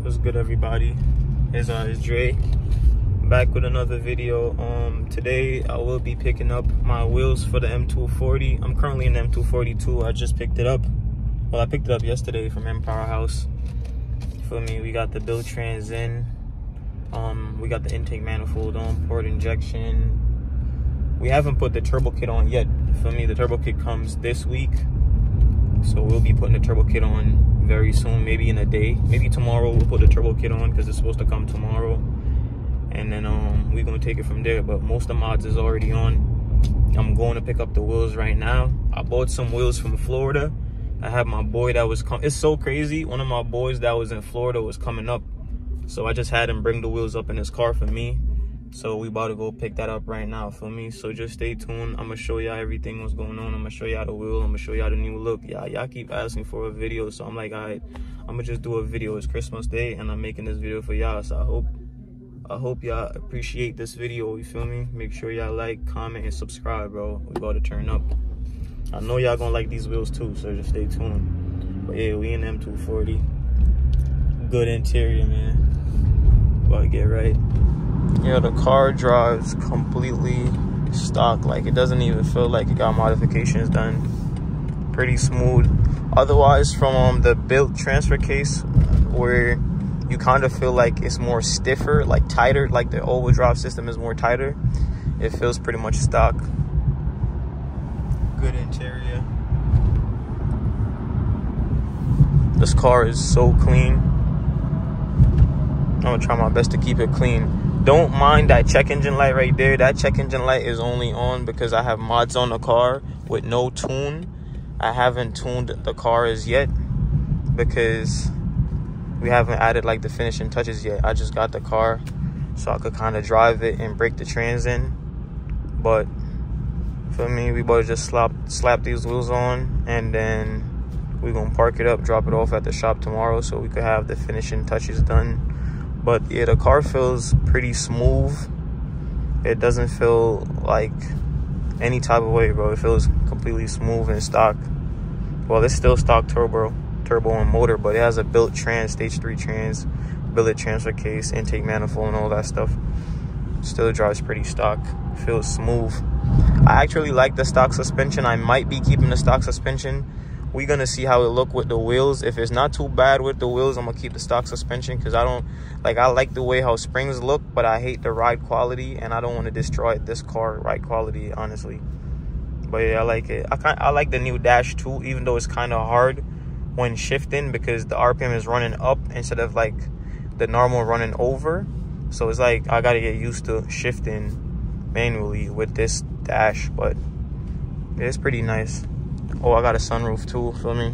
What's good, everybody? It's Dre back with another video. Today I will be picking up my wheels for the M240. I'm currently in the M242. I just picked it up. Well, I picked it up yesterday from Empire House. Feel me? We got the build trans in. We got the intake manifold on, port injection. We haven't put the turbo kit on yet. Feel me? The turbo kit comes this week, so we'll be putting the turbo kit on very soon, maybe in a day, maybe tomorrow. We'll put the turbo kit on because it's supposed to come tomorrow, and then we're gonna take it from there. But most of the mods is already on. I'm going to pick up the wheels right now. I bought some wheels from Florida. I have my boy that was it's so crazy, one of my boys that was in Florida was coming up, so I just had him bring the wheels up in his car for me. So we about to go pick that up right now, for me. So just stay tuned. I'm gonna show y'all everything what's going on. I'm gonna show y'all the wheel. I'm gonna show y'all the new look. Y'all keep asking for a video, so I'm like, all right, I'm gonna just do a video. It's Christmas Day and I'm making this video for y'all, so I hope y'all appreciate this video. You feel me? Make sure y'all like, comment, and subscribe, bro. We about to turn up. I know y'all gonna like these wheels too, so just stay tuned. But yeah, we in M240. Good interior, man. About to get right. Yeah, the car drives completely stock. Like, it doesn't even feel like it got modifications done. Pretty smooth. Otherwise, from the built transfer case, where you kind of feel like it's more stiffer, like tighter, like the all-wheel drive system is more tighter, it feels pretty much stock. Good interior. This car is so clean. I'm gonna try my best to keep it clean. Don't mind that check engine light right there. That check engine light is only on because I have mods on the car with no tune. I haven't tuned the car as yet because we haven't added like the finishing touches yet. I just got the car so I could kind of drive it and break the trans in. But for me, we about to just slap these wheels on, and then we're gonna park it up, drop it off at the shop tomorrow so we could have the finishing touches done. But yeah, the car feels pretty smooth. It doesn't feel like any type of way, bro. It feels completely smooth and stock. Well, it's still stock turbo and motor, but it has a built trans, stage 3 trans, billet transfer case, intake manifold, and all that stuff. Still drives pretty stock. Feels smooth. I actually like the stock suspension. I might be keeping the stock suspension. We're gonna see how it look with the wheels. If it's not too bad with the wheels, I'm gonna keep the stock suspension because I like the way how springs look, but I hate the ride quality and I don't want to destroy this car ride quality, honestly. But yeah, I like it. I like the new dash too, even though it's kind of hard when shifting because the RPM is running up instead of like the normal running over. So it's like I gotta get used to shifting manually with this dash, but it's pretty nice. Oh, I got a sunroof too, feel me?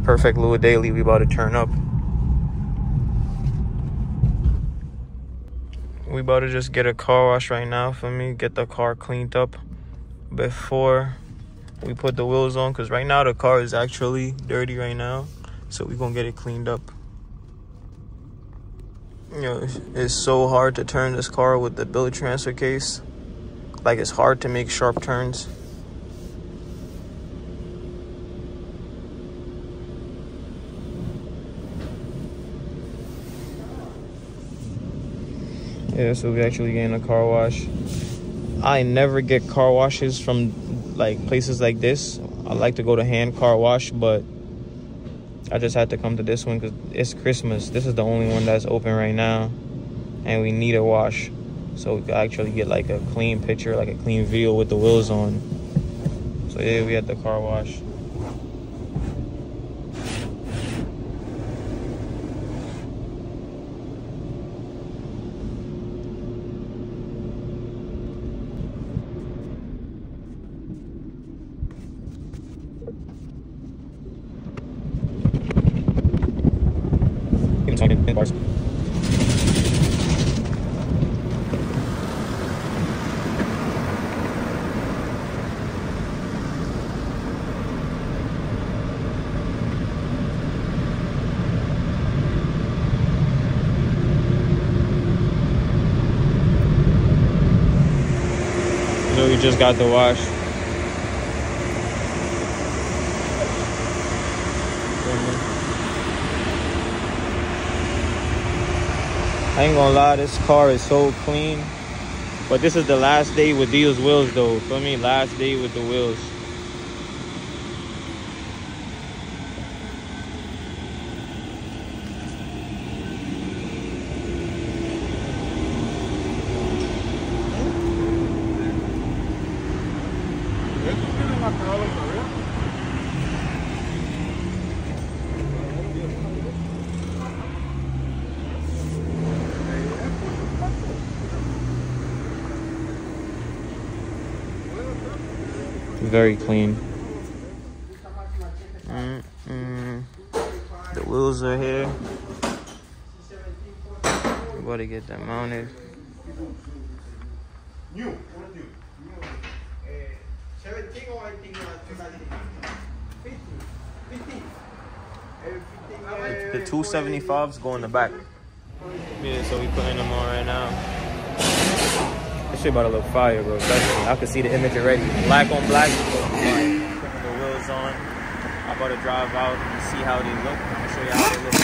Perfect little daily, we about to turn up. We about to just get a car wash right now, for me. Get the car cleaned up before we put the wheels on, because right now the car is actually dirty right now. So we gonna get it cleaned up. You know, it's so hard to turn this car with the billet transfer case. Like, it's hard to make sharp turns. Yeah, so we actually getting a car wash. I never get car washes from like places like this. I like to go to hand car wash, but I just had to come to this one because it's Christmas. This is the only one that's open right now, and we need a wash. So we could actually get like a clean picture, like a clean video with the wheels on. So yeah, we had the car wash. Bars. So we just got the wash. I ain't gonna lie, this car is so clean. But this is the last day with these wheels though. Feel me? Last day with the wheels. Very clean. The wheels are here. We're about to get them mounted. New. 17 or 18? 15. The 275s go in the back. Yeah, so we putting them on right now. This shit about to look fire, bro. I can see the image already. Black on black. Putting the wheels on. I'm about to drive out and see how they look. I'm gonna show you how they look.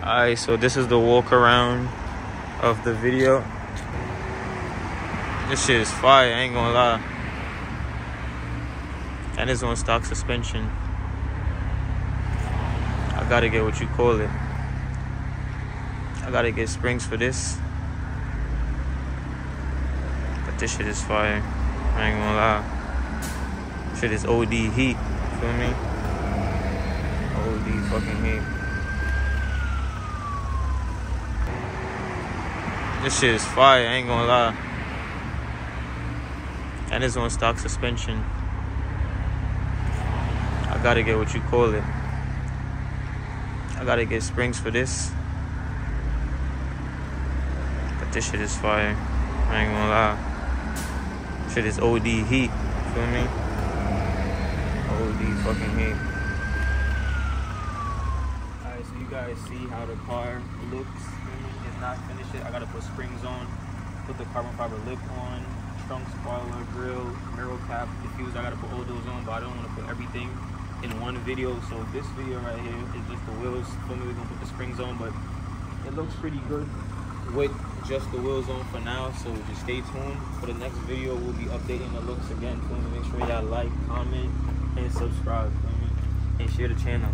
Alright, so this is the walk around of the video. This shit is fire, I ain't gonna lie. And it's on stock suspension. I gotta get what you call it. I gotta get springs for this. But this shit is fire. I ain't gonna lie. Shit is OD heat. Feel me? OD fucking heat. This shit is fire, I ain't gonna lie. And it's on stock suspension. I gotta get what you call it. I gotta get springs for this. But this shit is fire. I ain't gonna lie. Shit is OD heat. Feel me? OD fucking heat. Alright, so you guys see how the car looks. It's not finished yet. I gotta put springs on, put the carbon fiber lip on, trunk, spoiler, grill, mirror cap, diffuser. I gotta put all those on, but I don't want to put everything in one video. So this video right here is just the wheels. Feel me? We're gonna put the springs on, but it looks pretty good with just the wheels on for now. So just stay tuned for the next video. We'll be updating the looks again. Feel me? Make sure y'all like, comment, and subscribe. Feel me? And share the channel.